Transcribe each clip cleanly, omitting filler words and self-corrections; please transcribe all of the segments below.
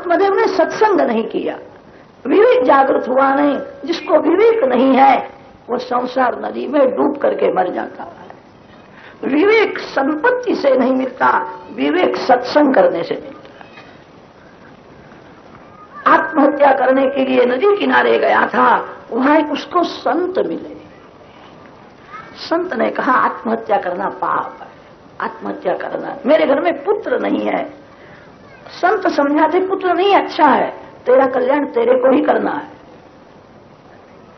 आत्मदेव ने सत्संग नहीं किया, विवेक जागृत हुआ नहीं। जिसको विवेक नहीं है वो संसार नदी में डूब करके मर जाता है। विवेक संपत्ति से नहीं मिलता, विवेक सत्संग करने से मिलता है। आत्महत्या करने के लिए नदी किनारे गया था, वहां उसको संत मिले। संत ने कहा आत्महत्या करना पाप है, आत्महत्या करना, मेरे घर में पुत्र नहीं है। संत समझाते पुत्र नहीं अच्छा है, तेरा कल्याण तेरे को ही करना है।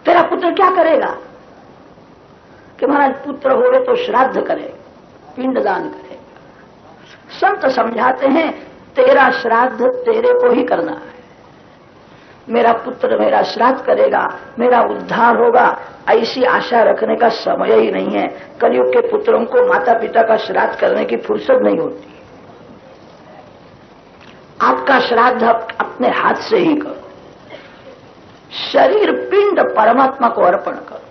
तेरा पुत्र क्या करेगा कि महाराज पुत्र होवे तो श्राद्ध करे, पिंडदान करेगा। संत समझाते हैं तेरा श्राद्ध तेरे को ही करना है। मेरा पुत्र मेरा श्राद्ध करेगा, मेरा उद्धार होगा, ऐसी आशा रखने का समय ही नहीं है। कलयुग के पुत्रों को माता पिता का श्राद्ध करने की फुर्सत नहीं होती। आपका श्राद्ध अपने हाथ से ही करो। शरीर पिंड परमात्मा को अर्पण करो।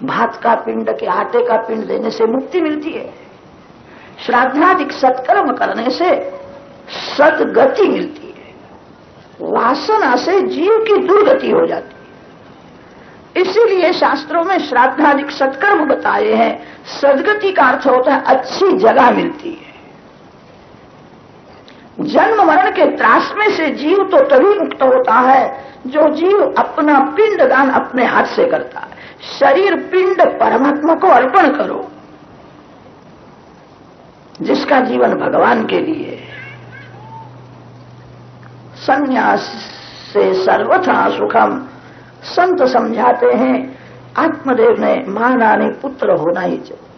भात का पिंड के आटे का पिंड देने से मुक्ति मिलती है। श्राद्धादिक सत्कर्म करने से सदगति मिलती है। वासना से जीव की दुर्गति हो जाती है। इसीलिए शास्त्रों में श्राद्धादिक सत्कर्म बताए हैं। सदगति का अर्थ होता है अच्छी जगह मिलती है। जन्म मरण के त्रास में से जीव तो तभी मुक्त होता है जो जीव अपना पिंड दान अपने हाथ से करता है। शरीर पिंड परमात्मा को अर्पण करो। जिसका जीवन भगवान के लिए, संन्यास से सर्वथा सुखम। संत समझाते हैं आत्मदेव ने माना नहीं पुत्र होना ही चाहिए।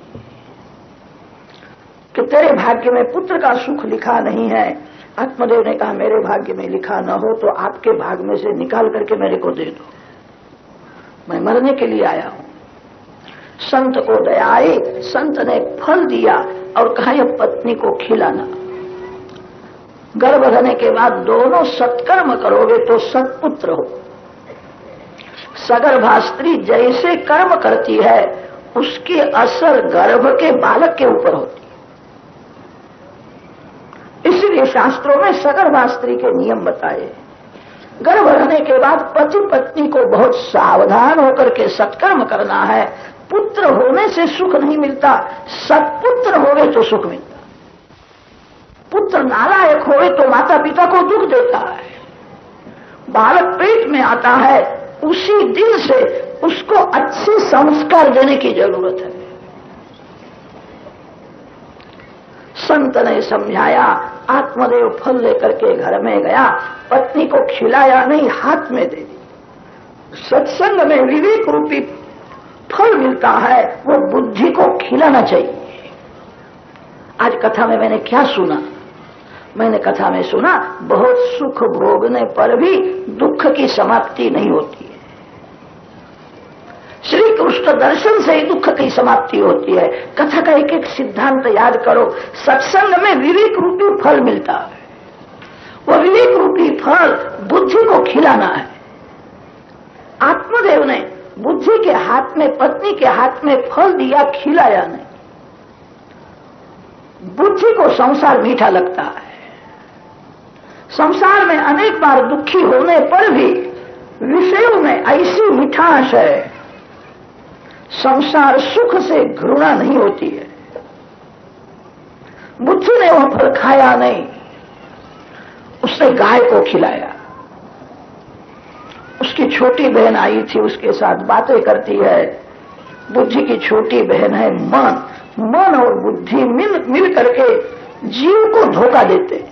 कि तेरे भाग्य में पुत्र का सुख लिखा नहीं है। आत्मदेव ने कहा मेरे भाग्य में लिखा न हो तो आपके भाग्य में से निकाल करके मेरे को दे दो, मैं मरने के लिए आया हूं। संत को दया आई, संत ने फल दिया और कहा यह पत्नी को खिलाना। गर्भ रहने के बाद दोनों सत्कर्म करोगे तो सत्पुत्र हो। सगर्भा स्त्री जैसे कर्म करती है उसकी असर गर्भ के बालक के ऊपर होती है। इसलिए शास्त्रों में सगर्भा स्त्री के नियम बताए। गर्भ रहने के बाद पति पत्नी को बहुत सावधान होकर के सत्कर्म करना है। पुत्र होने से सुख नहीं मिलता, सत्पुत्र होवे तो सुख मिलता। पुत्र नालायक होवे तो माता पिता को दुख देता है। बालक पेट में आता है उसी दिन से उसको अच्छे संस्कार देने की जरूरत है। संत ने समझाया। आत्मदेव फल लेकर के घर में गया, पत्नी को खिलाया नहीं, हाथ में दे दी। सत्संग में विवेक रूपी फल मिलता है, वो बुद्धि को खिलाना चाहिए। आज कथा में मैंने क्या सुना? मैंने कथा में सुना बहुत सुख भोगने पर भी दुख की समाप्ति नहीं होती है। श्री कृष्ण दर्शन से ही दुख की समाप्ति होती है। कथा का एक एक सिद्धांत याद करो। सत्संग में विवेक रूपी फल मिलता है। वो विवेक रूपी फल बुद्धि को खिलाना है। आत्मदेव ने बुद्धि के हाथ में, पत्नी के हाथ में फल दिया, खिलाया नहीं। बुद्धि को संसार मीठा लगता है। संसार में अनेक बार दुखी होने पर भी विषयों में ऐसी मिठास है, संसार सुख से घृणा नहीं होती है। बुद्धि ने वह फल खाया नहीं, उसने गाय को खिलाया। उसकी छोटी बहन आई थी, उसके साथ बातें करती है। बुद्धि की छोटी बहन है मन। मन और बुद्धि मिल करके जीव को धोखा देते।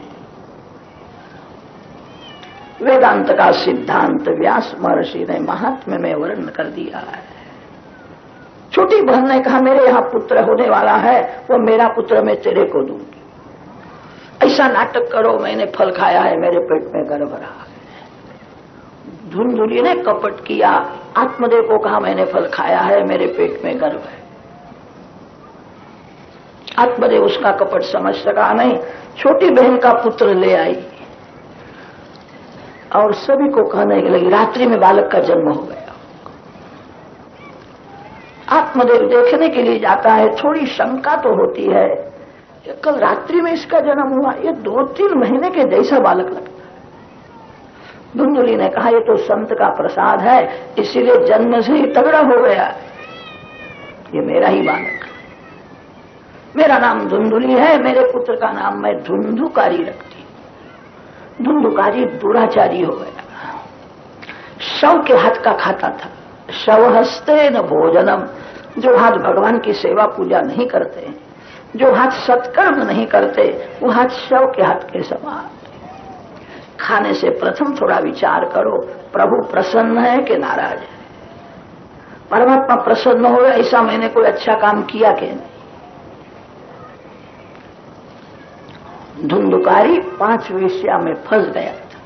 वेदांत का सिद्धांत व्यास महर्षि ने महात्म्य में वर्णन कर दिया है। छोटी बहन ने कहा मेरे यहां पुत्र होने वाला है, वो मेरा पुत्र मैं तेरे को दूंगी। ऐसा नाटक करो, मैंने फल खाया है, मेरे पेट में गर्भ रहा है। धुंधुली ने कपट किया। आत्मदेव को कहा मैंने फल खाया है, मेरे पेट में गर्भ है। आत्मदेव उसका कपट समझ सका नहीं। छोटी बहन का पुत्र ले आई और सभी को कहने लगी रात्रि में बालक का जन्म हो गया। आत्मदेव देखने के लिए जाता है, थोड़ी शंका तो होती है। कल रात्रि में इसका जन्म हुआ, ये 2-3 महीने के जैसा बालक लगता है। धुंधुली ने कहा ये तो संत का प्रसाद है, इसीलिए जन्म से ही तगड़ा हो गया, ये मेरा ही बालक, मेरा नाम धुंधुली है, मेरे पुत्र का नाम मैं धुंधुकारी रखती। धुंधुकारी दुराचारी हो गया, शव के हाथ का खाता था। शव हस्ते न भोजनम, जो हाथ भगवान की सेवा पूजा नहीं करते, जो हाथ सत्कर्म नहीं करते, वो हाथ शव के हाथ के समान। खाने से प्रथम थोड़ा विचार करो, प्रभु प्रसन्न है कि नाराज है। परमात्मा प्रसन्न हो, ऐसा मैंने कोई अच्छा काम किया कि नहीं। धुंधुकारी 5 वेश्या में फंस गया था।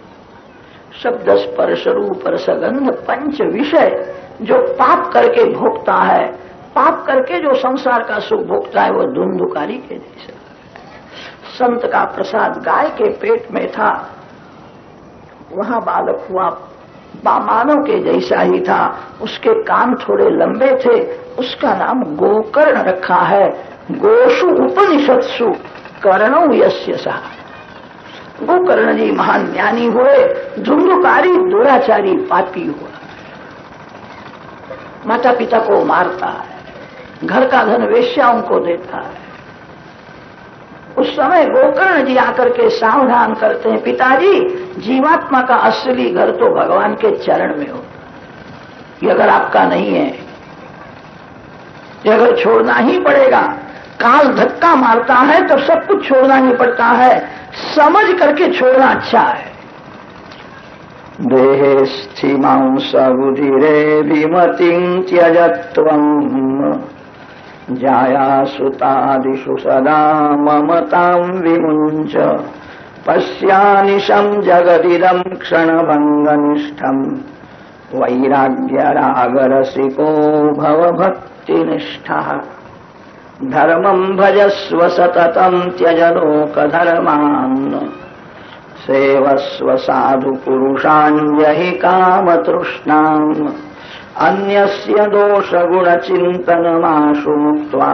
शब्द स्पर्श रूप रसगंध 5 विषय जो पाप करके भोगता है, पाप करके जो संसार का सुख भोगता है, वो धुंधुकारी के जैसा। संत का प्रसाद गाय के पेट में था, वहां बालक हुआ, मानव के जैसा ही था। उसके कान थोड़े लंबे थे, उसका नाम गोकर्ण रखा है। गोषु उपनिषत्सु कर्णो यस्य सः। गोकर्ण जी महान ज्ञानी हुए, धुंधुकारी दुराचारी पापी हुआ। माता पिता को मारता है, घर का धन वेश्याओं को देता है। उस समय गोकर्ण जी आकर के सावधान करते हैं, पिताजी जीवात्मा का असली घर तो भगवान के चरण में हो, ये अगर आपका नहीं है, ये अगर छोड़ना ही पड़ेगा, काल धक्का मारता है तो सब कुछ छोड़ना ही पड़ता है, समझ करके छोड़ना अच्छा है। देहे स्थिमांसबुधिरे विमतिं त्यजत्वम् जाया सुतादिषु सदा ममतां विमुञ्च पश्यानिशं जगदिदं क्षणभङ्गनिष्ठं वैराग्यरागरसिको भवभक्तिनिष्ठः धर्मं भजस्व सततं त्यज लोकधर्मान् सेवस्व साधु पुरुषान् यहि कामतृष्णाम् अन्यस्य दोषगुणचिन्तनमाशु मुक्त्वा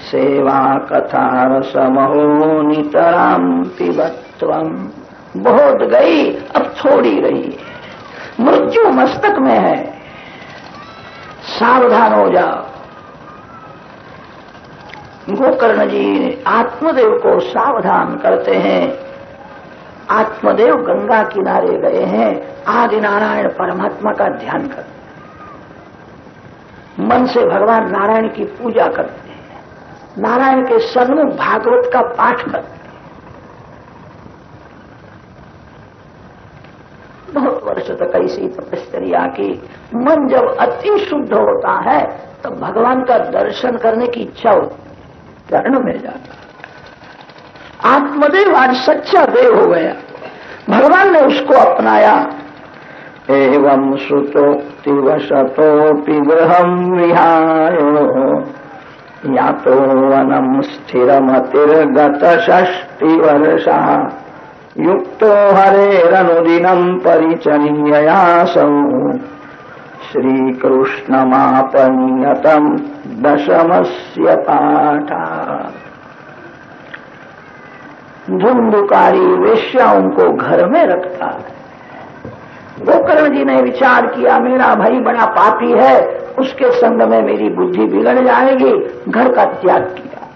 सेवा कथारसमहो नितरां पिबत्वम्। बहुत गई, अब थोड़ी रही, मृत्यु मस्तक में है, सावधान हो जाओ। गोकर्ण जी आत्मदेव को सावधान करते हैं। आत्मदेव गंगा किनारे गए हैं, आदि नारायण परमात्मा का ध्यान करते हैं, मन से भगवान नारायण की पूजा करते हैं, नारायण के सन्मुख भागवत का पाठ करते हैं। बहुत वर्ष तक ऐसी तपस्या की। मन जब अति शुद्ध होता है तब भगवान का दर्शन करने की इच्छा होती है, चरण में जाता। आत्मदेव आज सच्चा देव हो गया, भगवान ने उसको अपनाया। एवं श्रुतोक्तिवशतोऽपि गृहं विहाय यातो वनं स्थिरमतिर्गत 6 युक्तो हरेरनुदिनं परिचर्ययासौ श्रीकृष्णमापनीयतं दशमस्य पाठात्। धुंधुकारी वेश्याओं को घर में रखता है। गोकर्ण जी ने विचार किया, मेरा भाई बड़ा पापी है, उसके संग में मेरी बुद्धि बिगड़ जाएगी, घर का त्याग किया।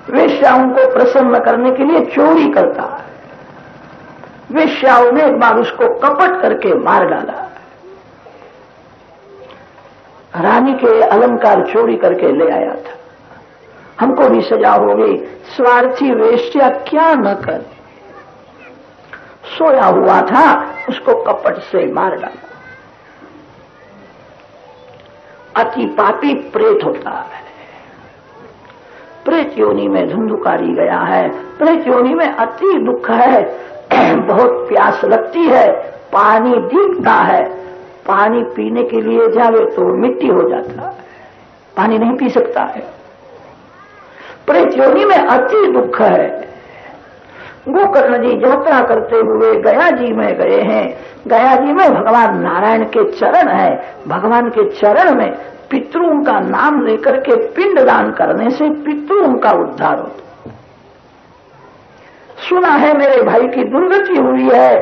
वेश्याओं को प्रसन्न करने के लिए चोरी करता है। वेश्याओं ने एक बार उसको कपट करके मार डाला। रानी के अलंकार चोरी करके ले आया था। हमको भी सजा हो गई, स्वार्थी वेश्या क्या न कर। सोया हुआ था, उसको कपट से मार डाला। अति पापी प्रेत होता है। प्रेत योनि में धुंधुकारी गया है। प्रेत योनि में अति दुख है, बहुत प्यास लगती है, पानी दिखता है, पानी पीने के लिए जावे तो मिट्टी हो जाता है, पानी नहीं पी सकता है। प्रेत योनि में अति दुख है। गोकर्ण जी यात्रा करते हुए गया जी में गए हैं। गया जी में भगवान नारायण के चरण है। भगवान के चरण में पितरों का नाम लेकर के पिंडदान करने से पितरों का उद्धार होता। सुना है मेरे भाई की दुर्गति हुई है,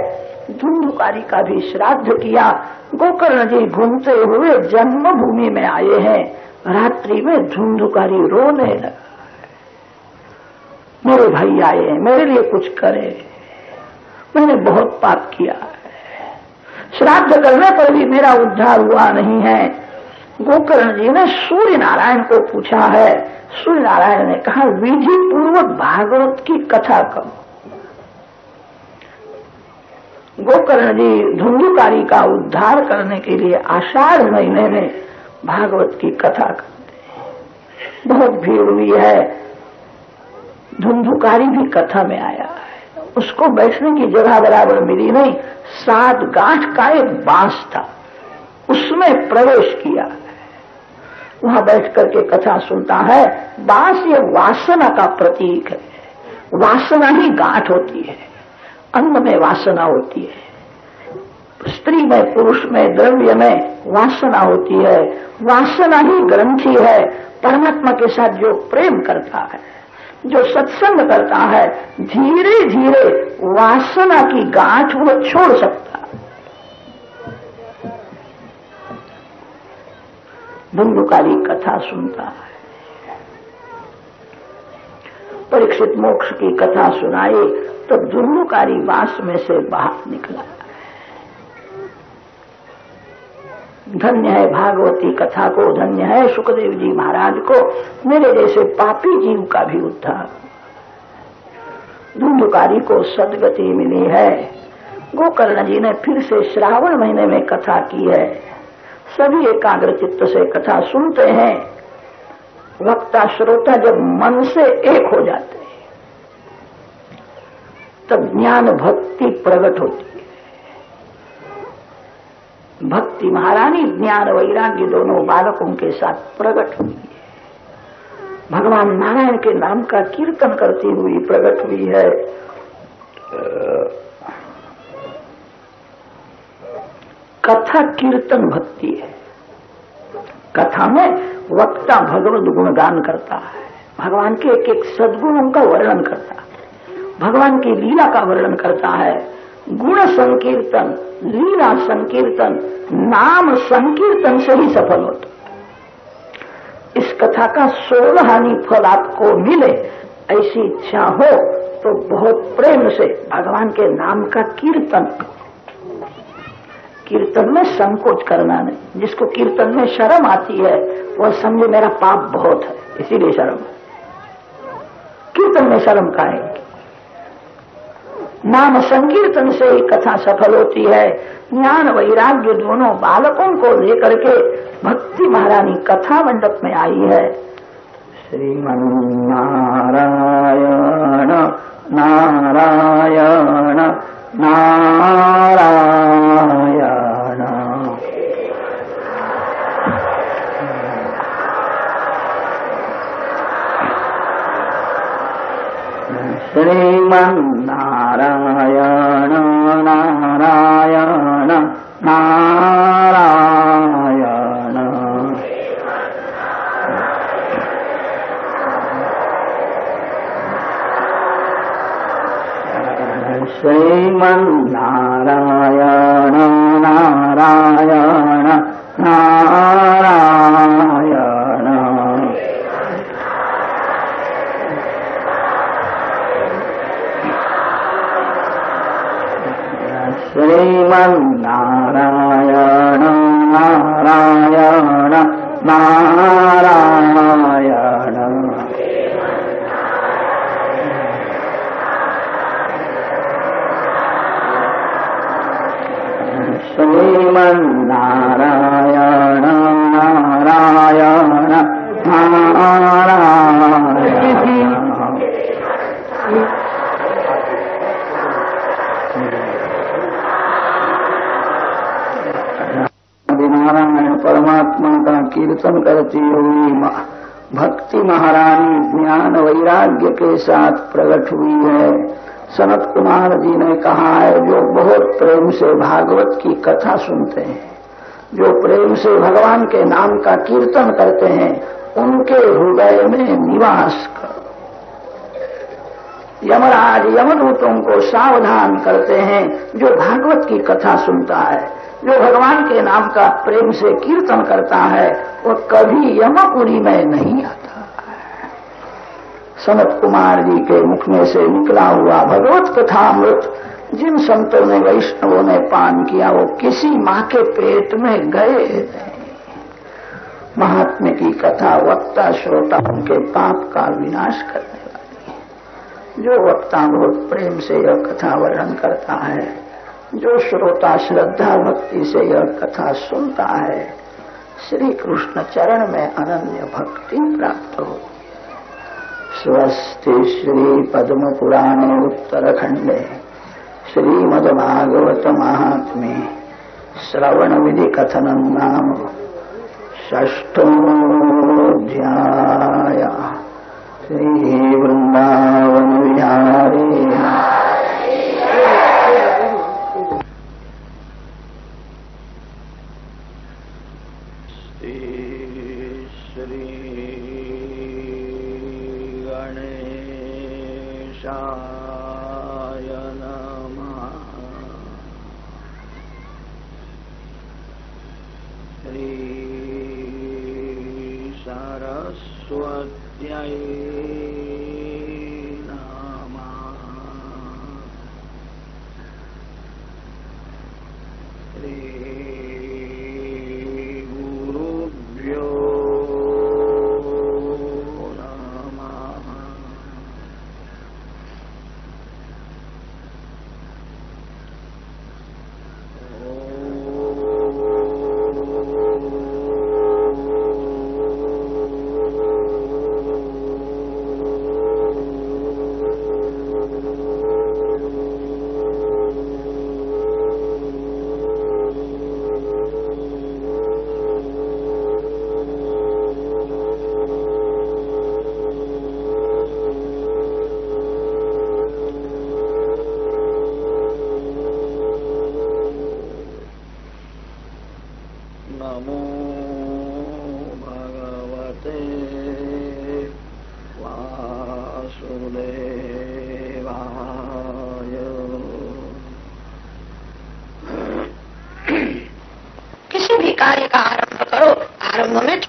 धुंधुकारी का भी श्राद्ध किया। गोकर्ण जी घूमते हुए जन्मभूमि में आए हैं। रात्रि में धुंधुकारी रोने लगा, मेरे भाई आए हैं, मेरे लिए कुछ करे, मैंने बहुत पाप किया है, श्राद्ध करने पर भी मेरा उद्धार हुआ नहीं है। गोकर्ण जी ने सूर्य नारायण को पूछा है। सूर्य नारायण ने कहा, विधि पूर्वक भागवत की कथा करो। गोकर्ण जी धुंधुकारी का उद्धार करने के लिए आषाढ़ महीने में भागवत की कथा करते हैं। बहुत भीड़ हुई है, धुंधुकारी भी कथा में आया है। उसको बैठने की जगह बराबर मिली नहीं। 7 गांठ का एक बांस था, उसमें प्रवेश किया, वहां बैठ करके कथा सुनता है। बांस ये वासना का प्रतीक है। वासना ही गांठ होती है, अन्न में वासना होती है, स्त्री में पुरुष में द्रव्य में वासना होती है। वासना ही ग्रंथि है। परमात्मा के साथ जो प्रेम करता है, जो सत्संग करता है, धीरे धीरे वासना की गांठ वो छोड़ सकता है। धुंधुकारी कथा सुनता है। परीक्षित मोक्ष की कथा सुनाई तो धुंधुकारी वास में से बाहर निकला। धन्य है भागवती कथा को, धन्य है सुखदेव जी महाराज को, मेरे जैसे पापी जीव का भी उद्धार। धुंधुकारी को सदगति मिली है। गोकर्ण जी ने फिर से श्रावण महीने में कथा की है। सभी एकाग्र चित्त से कथा सुनते हैं। वक्ता श्रोता जब मन से एक हो जाते हैं तब ज्ञान भक्ति प्रकट होती है। भक्ति महारानी ज्ञान वैराग्य दोनों बालकों के साथ प्रकट हुई है। भगवान नारायण के नाम का कीर्तन करती हुई प्रकट हुई है। कथा कीर्तन भक्ति है। कथा में वक्ता भगवत गुणगान करता है, भगवान के एक एक सद्गुणों का वर्णन करता है, भगवान की लीला का वर्णन करता है। गुण संकीर्तन, लीला संकीर्तन, नाम संकीर्तन से ही सफल होता है। इस कथा का 16 फल आपको मिले, ऐसी इच्छा हो तो बहुत प्रेम से भगवान के नाम का कीर्तन करो। कीर्तन में संकोच करना नहीं। जिसको कीर्तन में शर्म आती है वह समझे मेरा पाप बहुत है, इसीलिए शर्म। कीर्तन में शर्म काहे? नाम संकीर्तन से ही कथा सफल होती है। ज्ञान वैराग्य दोनों बालकों को लेकर के भक्ति महारानी कथा मंडप में आई है। श्रीमन नारायण नारायण नारायण श्रीमन नारायण नारायण नारायण श्रीमन नारायण नारायण नारायण श्रीमन नारायण नारायण नारायण श्रीमन नारायण नारायण नारायण परमात्मा का कीर्तन करती हुई भक्ति महारानी ज्ञान वैराग्य के साथ प्रकट हुई है। सनत कुमार जी ने कहा है, जो बहुत प्रेम से भागवत की कथा सुनते हैं, जो प्रेम से भगवान के नाम का कीर्तन करते हैं उनके हृदय में निवास करो। यमराज यमदूतों को सावधान करते हैं। जो भागवत की कथा सुनता है, जो भगवान के नाम का प्रेम से कीर्तन करता है, वो कभी यमपुरी में नहीं आता। सनत कुमार जी के मुख में से निकला हुआ भगवत कथामृत जिन संतों ने, वैष्णवों ने पान किया, वो किसी माँ के पेट में गए नहीं। महात्म्य की कथा वक्ता श्रोताओं के पाप का विनाश करने वाली है। जो वक्ता बहुत प्रेम से यह कथा वर्णन करता है, जो श्रोता श्रद्धा भक्ति से यह कथा सुनता है, श्री कृष्ण चरण में अनन्य भक्ति प्राप्त होती है। स्वस्ति श्री पद्म पुराणे उत्तरखंडे श्रीमद्भागवत महात्म्ये श्रवण विधि कथनं नाम षष्ठोऽध्यायः। श्री वृंदावन विहारी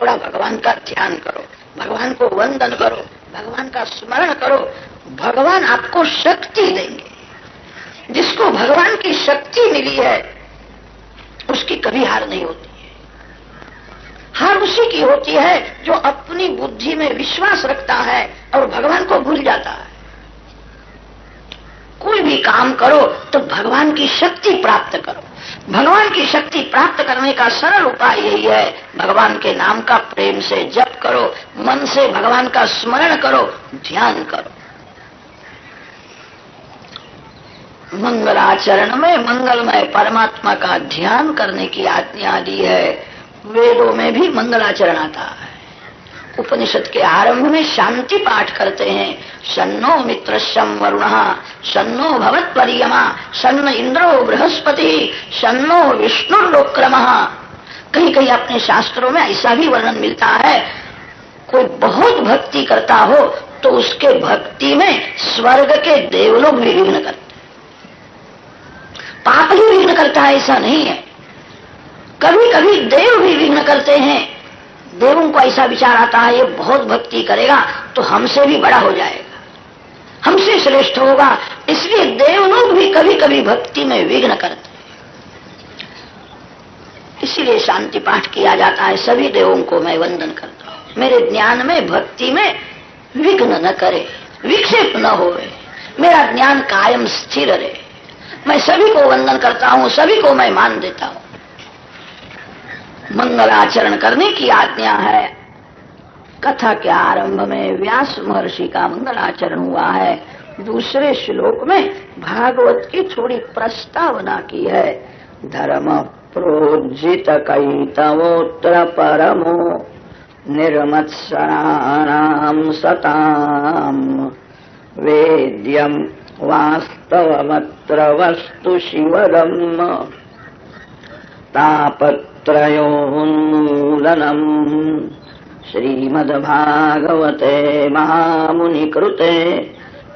भगवान का ध्यान करो, भगवान को वंदन करो, भगवान का स्मरण करो। भगवान आपको शक्ति देंगे। जिसको भगवान की शक्ति मिली है उसकी कभी हार नहीं होती है। हार उसी की होती है जो अपनी बुद्धि में विश्वास रखता है और भगवान को भूल जाता है। कोई भी काम करो तो भगवान की शक्ति प्राप्त करो। भगवान की शक्ति प्राप्त करने का सरल उपाय यही है, भगवान के नाम का प्रेम से जप करो, मन से भगवान का स्मरण करो, ध्यान करो। मंगलाचरण में मंगलमय परमात्मा का ध्यान करने की आज्ञा दी है। वेदों में भी मंगलाचरण आता है। उपनिषद के आरंभ में शांति पाठ करते हैं। शन्नो मित्रश्यं वरुणः शन्नो भवत्वर्यमा शन्न इंद्रो बृहस्पति शन्नो विष्णुर्लोक्रमः। कहीं कहीं अपने शास्त्रों में ऐसा भी वर्णन मिलता है, कोई बहुत भक्ति करता हो तो उसके भक्ति में स्वर्ग के देवलोग भी विघ्न करते, पाप ही विघ्न करता है ऐसा नहीं है। कभी कभी देव भी विघ्न करते हैं। देवों को ऐसा विचार आता है ये बहुत भक्ति करेगा तो हमसे भी बड़ा हो जाएगा, हमसे श्रेष्ठ होगा, इसलिए देव लोग भी कभी कभी भक्ति में विघ्न करते हैं। इसीलिए शांति पाठ किया जाता है। सभी देवों को मैं वंदन करता हूं, मेरे ज्ञान में भक्ति में विघ्न न करे, विक्षेप न होवे, मेरा ज्ञान कायम स्थिर रहे। मैं सभी को वंदन करता हूं, सभी को मैं मान देता हूं। मंगलाचरण करने की आज्ञा है। कथा के आरंभ में व्यास महर्षि का मंगलाचरण हुआ है। दूसरे श्लोक में भागवत की थोड़ी प्रस्तावना की है। धर्म प्रोज्जित कैतवोत्र परमो निर्मत्सराणां सताम वेद्यम वास्तवमत्र वस्तु शिवदम् तापत् त्रयोन्मूलनम् श्रीमद्भागवते महामुनिकृते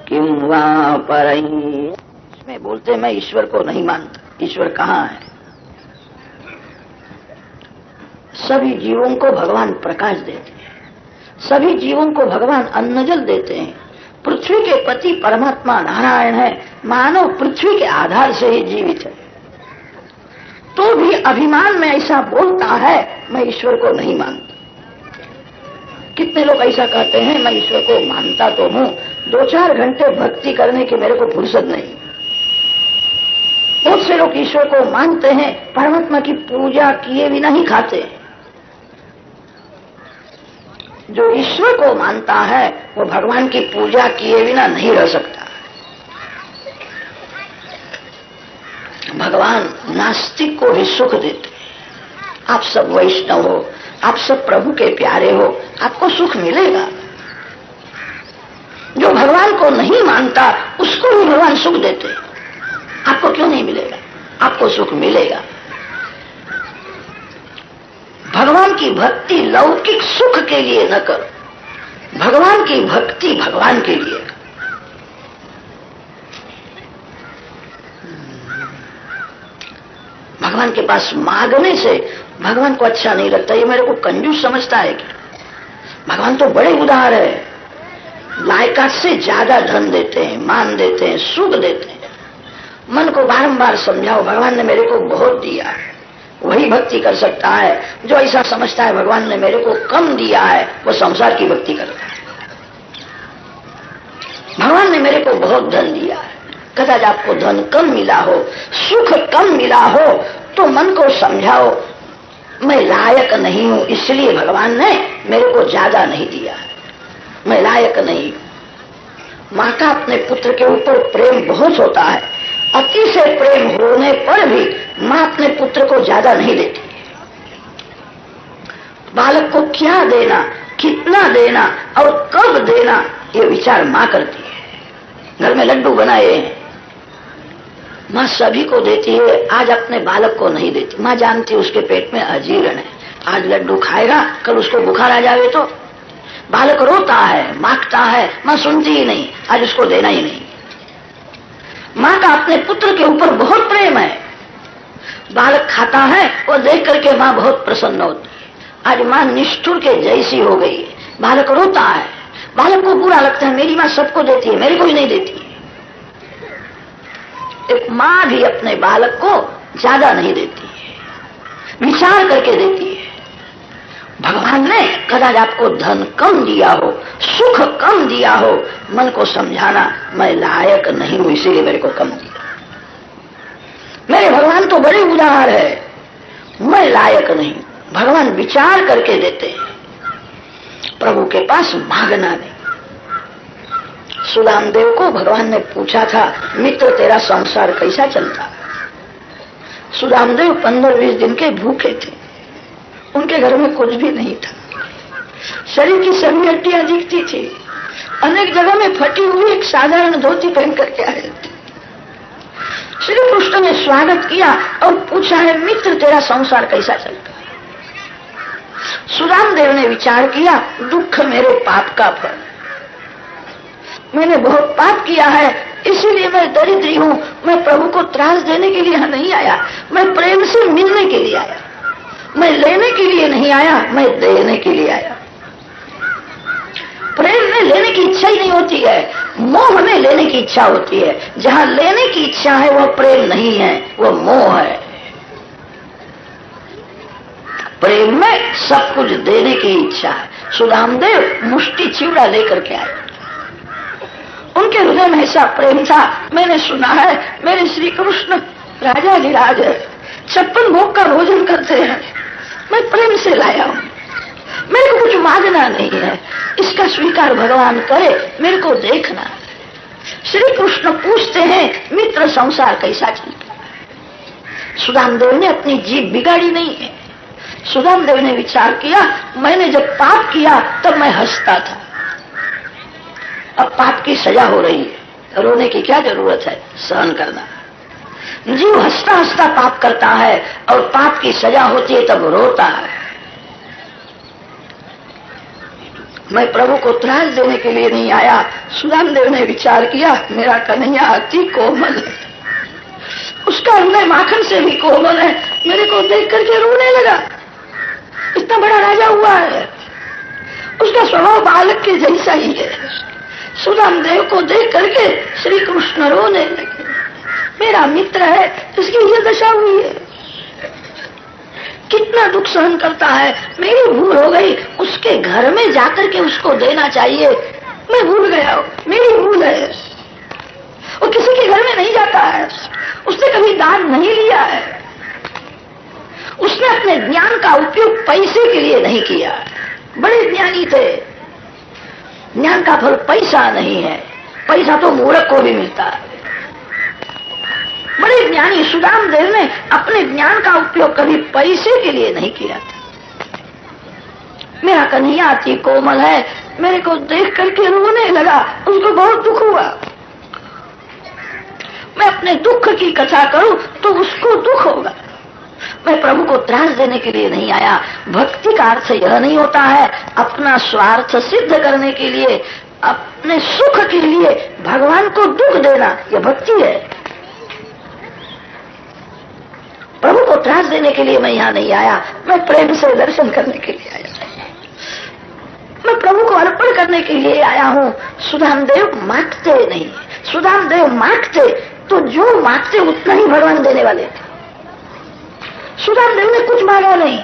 किं वा परैः। इसमें बोलते मैं ईश्वर को नहीं मानता। ईश्वर कहाँ है? सभी जीवों को भगवान प्रकाश देते हैं, सभी जीवों को भगवान अन्न जल देते हैं। पृथ्वी के पति परमात्मा नारायण है। मानव पृथ्वी के आधार से ही जीवित है, तो भी अभिमान में ऐसा बोलता है मैं ईश्वर को नहीं मानता। कितने लोग ऐसा कहते हैं मैं ईश्वर को मानता तो हूं, 2-4 घंटे भक्ति करने की मेरे को फुर्सत नहीं। बहुत से लोग ईश्वर को मानते हैं, परमात्मा की पूजा किए बिना ही खाते हैं। जो ईश्वर को मानता है वो भगवान की पूजा किए बिना नहीं रह सकता। भगवान नास्तिक को भी सुख देते। आप सब वैष्णव हो, आप सब प्रभु के प्यारे हो, आपको सुख मिलेगा। जो भगवान को नहीं मानता उसको भी भगवान सुख देते। आपको क्यों नहीं मिलेगा? आपको सुख मिलेगा। भगवान की भक्ति लौकिक सुख के लिए न करो, भगवान की भक्ति भगवान के लिए करो। भगवान के पास मांगने से भगवान को अच्छा नहीं लगता। ये मेरे को कंजूस समझता है कि भगवान तो बड़े उदार है, लायकात से ज्यादा धन देते हैं, मान देते हैं, सुख देते हैं। मन को बारंबार समझाओ भगवान ने मेरे को बहुत दिया है, वही भक्ति कर सकता है। जो ऐसा समझता है भगवान ने मेरे को कम दिया है वो संसार की भक्ति करता है। भगवान ने मेरे को बहुत धन दिया है, कदाच आपको धन कम मिला हो, सुख कम मिला हो, तो मन को समझाओ मैं लायक नहीं हूं, इसलिए भगवान ने मेरे को ज्यादा नहीं दिया है, मैं लायक नहीं। मां का अपने पुत्र के ऊपर प्रेम बहुत होता है, अति से प्रेम होने पर भी मां अपने पुत्र को ज्यादा नहीं देती। बालक को क्या देना, कितना देना और कब देना, ये विचार मां करती है। घर में लड्डू बनाए हैं, मां सभी को देती है, आज अपने बालक को नहीं देती। मां जानती उसके पेट में अजीर्ण है, आज लड्डू खाएगा कल उसको बुखार आ जावे तो। बालक रोता है, मांगता है, मां सुनती ही नहीं, आज उसको देना ही नहीं। मां का अपने पुत्र के ऊपर बहुत प्रेम है। बालक खाता है वो देख करके मां बहुत प्रसन्न होती है। आज मां निष्ठुर के जैसी हो गई है, बालक रोता है, बालक को बुरा लगता है, मेरी मां सबको देती है, मेरे को ही नहीं देती। एक मां भी अपने बालक को ज्यादा नहीं देती है, विचार करके देती है। भगवान ने कदाच आपको धन कम दिया हो, सुख कम दिया हो, मन को समझाना मैं लायक नहीं हूं इसीलिए मेरे को कम दिया। मेरे भगवान तो बड़े उदार है, मैं लायक नहीं। भगवान विचार करके देते हैं, प्रभु के पास मांगना नहीं। सुदामदेव को भगवान ने पूछा था मित्र तेरा संसार कैसा चलता। सुदामदेव 15-20 दिन के भूखे थे, उनके घर में कुछ भी नहीं था, शरीर की सभी हड्डियां दिखती थी, अनेक जगह में फटी हुई एक साधारण धोती पहन करके आए थे। श्री कृष्ण ने स्वागत किया और पूछा है मित्र तेरा संसार कैसा चलता है। सुदामदेव ने विचार किया दुख मेरे पाप का फल, मैंने बहुत पाप किया है इसीलिए मैं दरिद्री हूं। मैं प्रभु को त्रास देने के लिए नहीं आया, मैं प्रेम से मिलने के लिए आया। मैं लेने के लिए नहीं आया, मैं देने के लिए आया। प्रेम में लेने की इच्छा ही नहीं होती है, मोह में लेने की इच्छा होती है। जहां लेने की इच्छा है वह प्रेम नहीं है, वह मोह है। प्रेम में सब कुछ देने की इच्छा है। सुदामदेव मुष्टि चिवड़ा लेकर के आए, उनके हृदय में ऐसा प्रेम था। मैंने सुना है मेरे श्री कृष्ण राजाधिराज 56 भोग का भोजन करते हैं, मैं प्रेम से लाया हूं, मेरे को कुछ मांगना नहीं है, इसका स्वीकार भगवान करे, मेरे को देखना है। श्री कृष्ण पूछते हैं मित्र संसार कैसा चलता है। सुदामदेव ने अपनी जीभ बिगाड़ी नहीं है। सुदामदेव ने विचार किया मैंने जब पाप किया तब मैं हंसता था, अब पाप की सजा हो रही है, रोने की क्या जरूरत है, सहन करना। जीव हंसता हंसता पाप करता है और पाप की सजा होती है तब रोता है। मैं प्रभु को त्रास देने के लिए नहीं आया। सुदामदेव ने विचार किया, मेरा कन्हैया अति कोमल है, उसका हृदय माखन से भी कोमल है, मेरे को देख करके रोने लगा। इतना बड़ा राजा हुआ है, उसका स्वभाव बालक के जैसा ही है। सुदामदेव को देख करके श्री कृष्ण रोने लगे, मेरा मित्र है, इसकी ये दशा हुई है, कितना दुख सहन करता है, मेरी भूल हो गई, उसके घर में जाकर के उसको देना चाहिए, मैं भूल गया, मेरी भूल है। वो किसी के घर में नहीं जाता है, उसने कभी दान नहीं लिया है, उसने अपने ज्ञान का उपयोग पैसे के लिए नहीं किया। बड़े ज्ञानी थे, ज्ञान का फल पैसा नहीं है, पैसा तो मूर्ख को भी मिलता है। बड़े ज्ञानी सुदामदेव ने अपने ज्ञान का उपयोग कभी पैसे के लिए नहीं किया था। मेरा कन्हैया अति कोमल है, मेरे को देख करके रोने लगा, उसको बहुत दुख हुआ। मैं अपने दुख की कथा करूं तो उसको दुख होगा। मैं प्रभु को त्रास देने के लिए नहीं आया। भक्ति का अर्थ यह नहीं होता है अपना स्वार्थ सिद्ध करने के लिए, अपने सुख के लिए भगवान को दुख देना, यह भक्ति है। प्रभु को त्रास देने के लिए मैं यहाँ नहीं आया, मैं प्रेम से दर्शन करने के लिए आया, मैं प्रभु को अर्पण करने के लिए आया हूँ। सुदामदेव मांगते नहीं, सुदामदेव मांगते तो जो मांगते उतना ही भगवान देने वाले थे। सुदामदेव ने कुछ मांगा नहीं,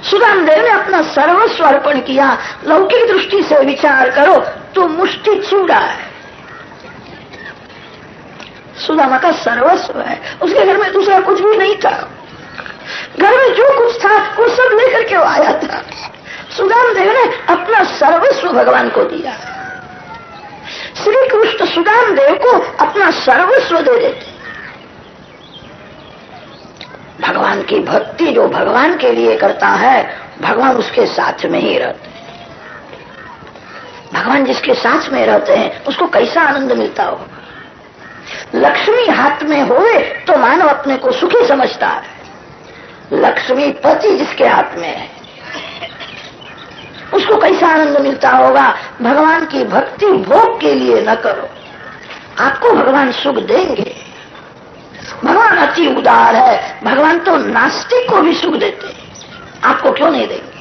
सुदामदेव ने अपना सर्वस्व अर्पण किया। लौकिक दृष्टि से विचार करो तो मुष्टि चूड़ा है, सुदामा का सर्वस्व है, उसके घर में दूसरा कुछ भी नहीं था, घर में जो कुछ था वो सब लेकर के वो आया था। सुदामदेव ने अपना सर्वस्व भगवान को दिया। श्री कृष्ण सुदामदेव को अपना सर्वस्व दे देते। भगवान की भक्ति जो भगवान के लिए करता है, भगवान उसके साथ में ही रहते हैं। भगवान जिसके साथ में रहते हैं उसको कैसा आनंद मिलता होगा। लक्ष्मी हाथ में होवे तो मानव अपने को सुखी समझता है, लक्ष्मी पति जिसके हाथ में है उसको कैसा आनंद मिलता होगा। भगवान की भक्ति भोग के लिए न करो, आपको भगवान सुख देंगे। भगवान अति उदार है, भगवान तो नास्तिक को भी सुख देते हैं, आपको क्यों नहीं देंगे।